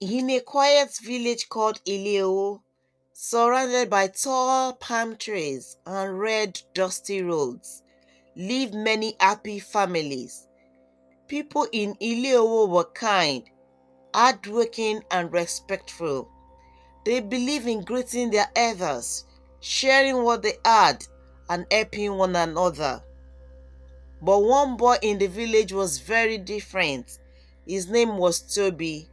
In a quiet village called Ilé-Owó, surrounded by tall palm trees and red dusty roads, live many happy families. People in Ilé-Owó were kind, hardworking, and respectful. They believe in greeting their elders, sharing what they had, and helping one another. But one boy in the village was very different. His name was Toby.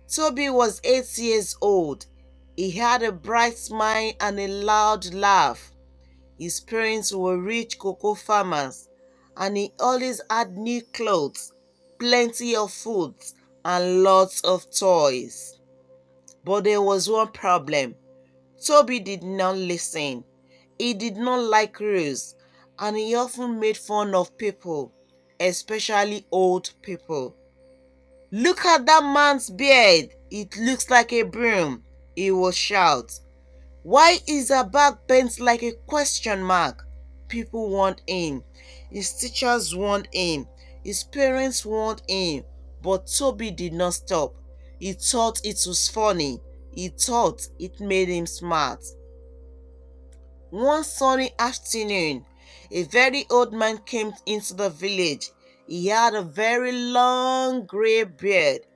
Toby was 8 years old. He had a bright smile and a loud laugh. His parents were rich cocoa farmers, and he always had new clothes, plenty of food, and lots of toys. But there was one problem. Toby did not listen. He did not like rules, and he often made fun of people, especially old people. "Look at that man's beard! It looks like a broom," he would shout. "Why is her back bent like a question mark?" People warned him. His teachers warned him. His parents warned him. But Toby did not stop. He thought it was funny. He thought it made him smart. One sunny afternoon, a very old man came into the village. He had a very long grey beard,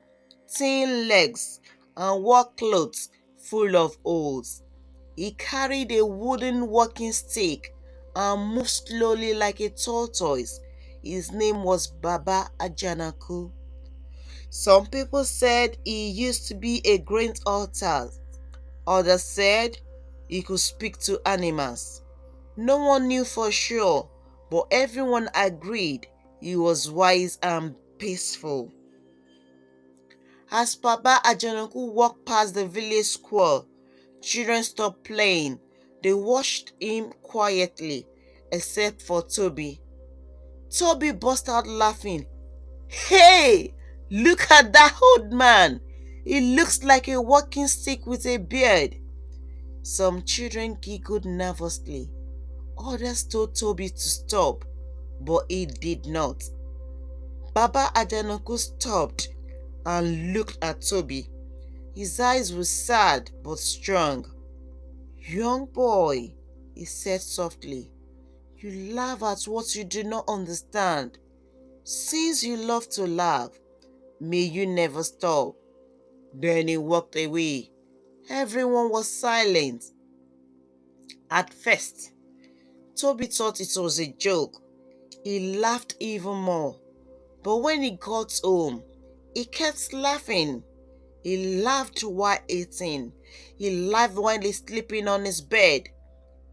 thin legs, and wore clothes full of holes. He carried a wooden walking stick and moved slowly like a tortoise. His name was Bàbá Àjànàkú. Some people said he used to be a great hunter. Others said he could speak to animals. No one knew for sure, but everyone agreed he was wise and peaceful. As Bàbá Àjànàkú walked past the village square, children stopped playing. They watched him quietly, except for Toby. Toby burst out laughing. "Hey, look at that old man! He looks like a walking stick with a beard." Some children giggled nervously. Others told Toby to stop, but he did not. Bàbá Àjànàkú stopped and looked at Toby. His eyes were sad but strong. "Young boy," he said softly, "you laugh at what you do not understand. Since you love to laugh, may you never stop." Then he walked away. Everyone was silent. At first, Toby thought it was a joke. He laughed even more. But when he got home, he kept laughing. He laughed while eating. He laughed while he's sleeping on his bed.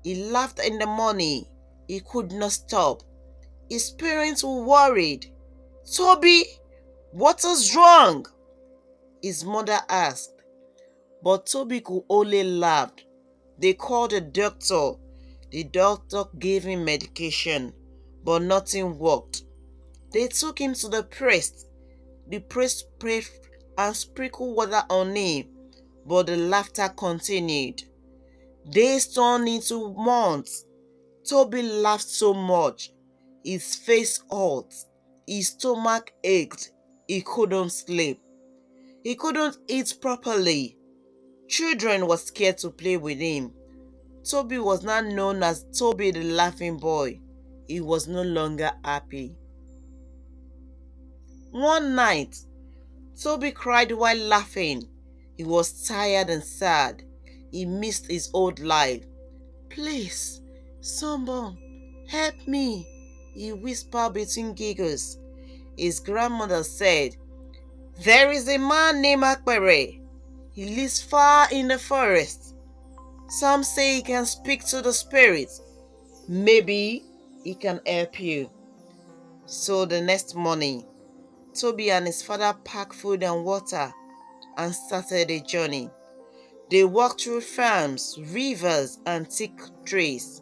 He laughed in the morning. He could not stop. His parents were worried. "Toby, what is wrong?" his mother asked. But Toby could only laugh. They called a doctor. The doctor gave him medication, but nothing worked. They took him to the priest. The priest prayed and sprinkled water on him, but the laughter continued. Days turned into months. Toby laughed so much. His face hurt. His stomach ached. He couldn't sleep. He couldn't eat properly. Children were scared to play with him. Toby was now known as Toby the Laughing Boy. He was no longer happy. One night, Toby cried while laughing. He was tired and sad. He missed his old life. "Please, someone, help me," he whispered between giggles. His grandmother said, "There is a man named Akbere. He lives far in the forest. Some say he can speak to the spirits. Maybe he can help you." So the next morning, Toby and his father packed food and water and started a journey. They walked through farms, rivers, and thick trees.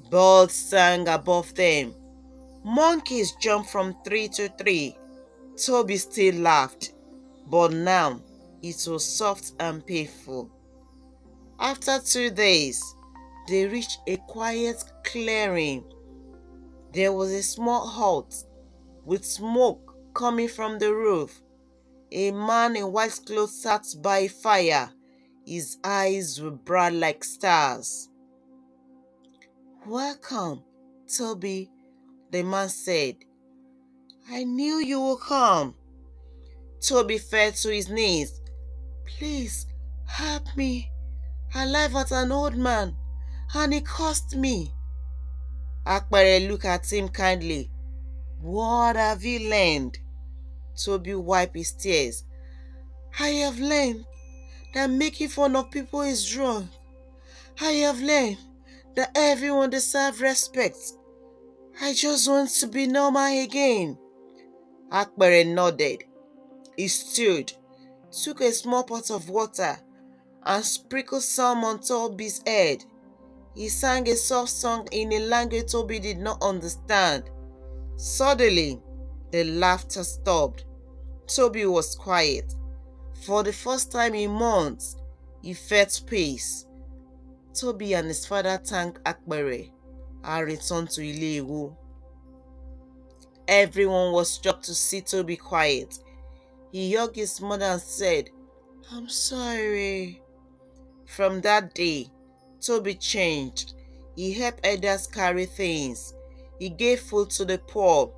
Birds sang above them. Monkeys jumped from tree to tree. Toby still laughed, but now it was soft and painful. After 2 days, they reached a quiet clearing. There was a small hut with smoke coming from the roof. A man in white clothes sat by a fire. His eyes were bright like stars. "Welcome, Toby," the man said. "I knew you would come." Toby fell to his knees. "Please, help me. I live at an old man, and he cursed me." Akpere looked at him kindly. "What have you learned?" Toby wiped his tears. "I have learned that making fun of people is wrong. I have learned that everyone deserves respect. I just want to be normal again." Akpere nodded. He stood, took a small pot of water, and sprinkled some on Toby's head. He sang a soft song in a language Toby did not understand. Suddenly, the laughter stopped. Toby was quiet. For the first time in months, he felt peace. Toby and his father thanked Akpere and returned to Ilé-Owó. Everyone was shocked to see Toby quiet. He hugged his mother and said, "I'm sorry." From that day, Toby changed. He helped others carry things. He gave food to the poor.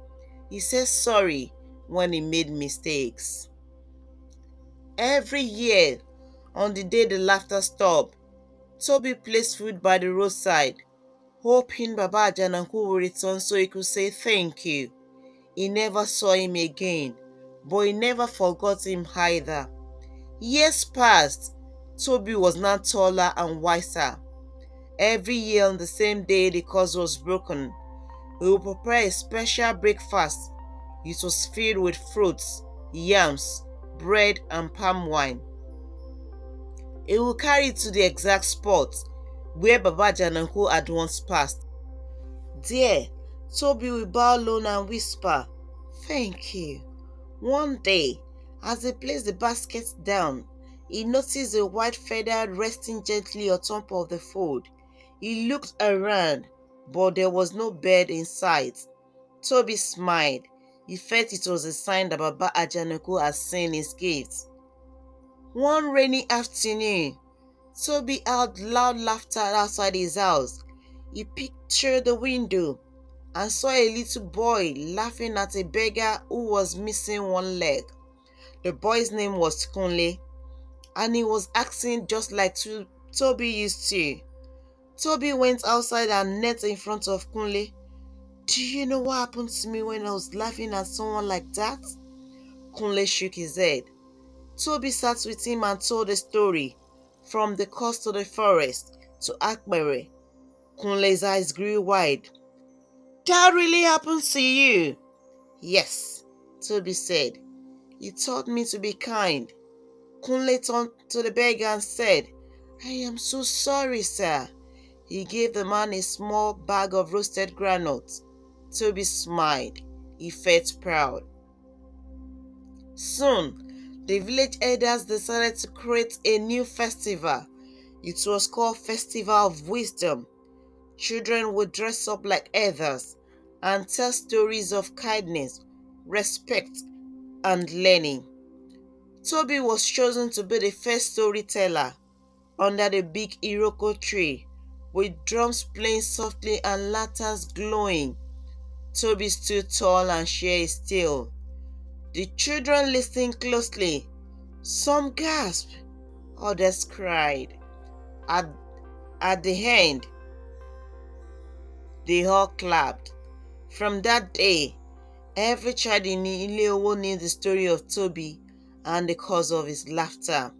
He said sorry when he made mistakes. Every year, on the day the laughter stopped, Toby placed food by the roadside, hoping Bàbá Àjànàkú would return so he could say thank you. He never saw him again, but he never forgot him either. Years passed. Toby was now taller and wiser. Every year on the same day the curse was broken, we would prepare a special breakfast. It was filled with fruits, yams, bread, and palm wine. He would carry it to the exact spot where Bàbá Àjànàkú had once passed. There, Toby would bow low and whisper, "Thank you." One day, as he placed the basket down, he noticed a white feather resting gently on top of the food. He looked around, but there was no bird in sight. Toby smiled. He felt it was a sign that Bàbá Àjànàkú had seen his gift. One rainy afternoon, Toby heard loud laughter outside his house. He peeked through the window and saw a little boy laughing at a beggar who was missing one leg. The boy's name was Kunle, and he was acting just like Toby used to. Toby went outside and knelt in front of Kunle. "Do you know what happened to me when I was laughing at someone like that?" Kunle shook his head. Toby sat with him and told the story, from the coast to the forest to Akpere. Kunle's eyes grew wide. "That really happened to you?" "Yes," Toby said. "He taught me to be kind." Kunle turned to the beggar and said, "I am so sorry, sir." He gave the man a small bag of roasted groundnuts. Toby smiled. He felt proud. Soon, the village elders decided to create a new festival. It was called Festival of Wisdom. Children would dress up like others and tell stories of kindness, respect, and learning. Toby was chosen to be the first storyteller. Under the big Iroko tree, with drums playing softly and lanterns glowing, Toby stood tall and shared his tale. The children listened closely. Some gasped, others cried. At, at the end, they all clapped. From that day, every child in Ilé-Owó knew the story of Toby and the cause of his laughter.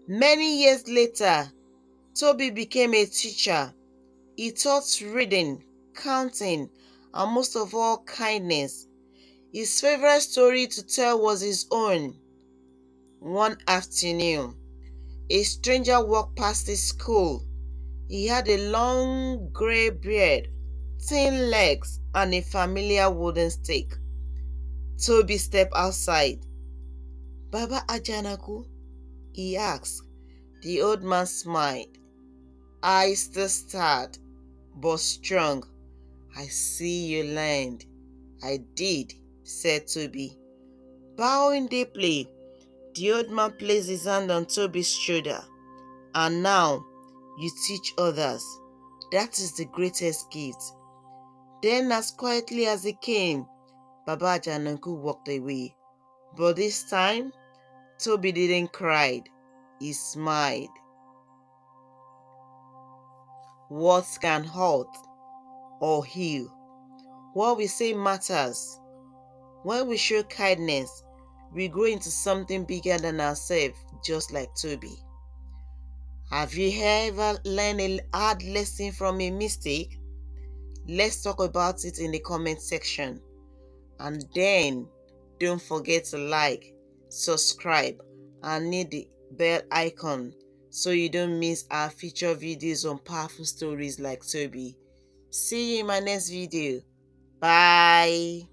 Many years later, Toby became a teacher. He taught reading, counting, and most of all, kindness. His favorite story to tell was his own. One afternoon, a stranger walked past his school. He had a long gray beard, thin legs, and a familiar wooden stick. Toby stepped outside. "Bàbá Àjànàkú?" he asked. The old man smiled. Eyes still starred, but strong. "I see you learned." "I did," said Toby. Bowing deeply, the old man placed his hand on Toby's shoulder. And now, you teach others. That is the greatest gift. Then, as quietly as he came, Bàbá Àjànàkú walked away. But this time, Toby didn't cry. He smiled. Words can hurt or heal. What we say matters. When we show kindness, we grow into something bigger than ourselves, just like Toby. Have you ever learned a hard lesson from a mistake? Let's talk about it in the comment section. And then, don't forget to like, subscribe, and hit the bell icon so you don't miss our future videos on powerful stories like Toby. See you in my next video. Bye.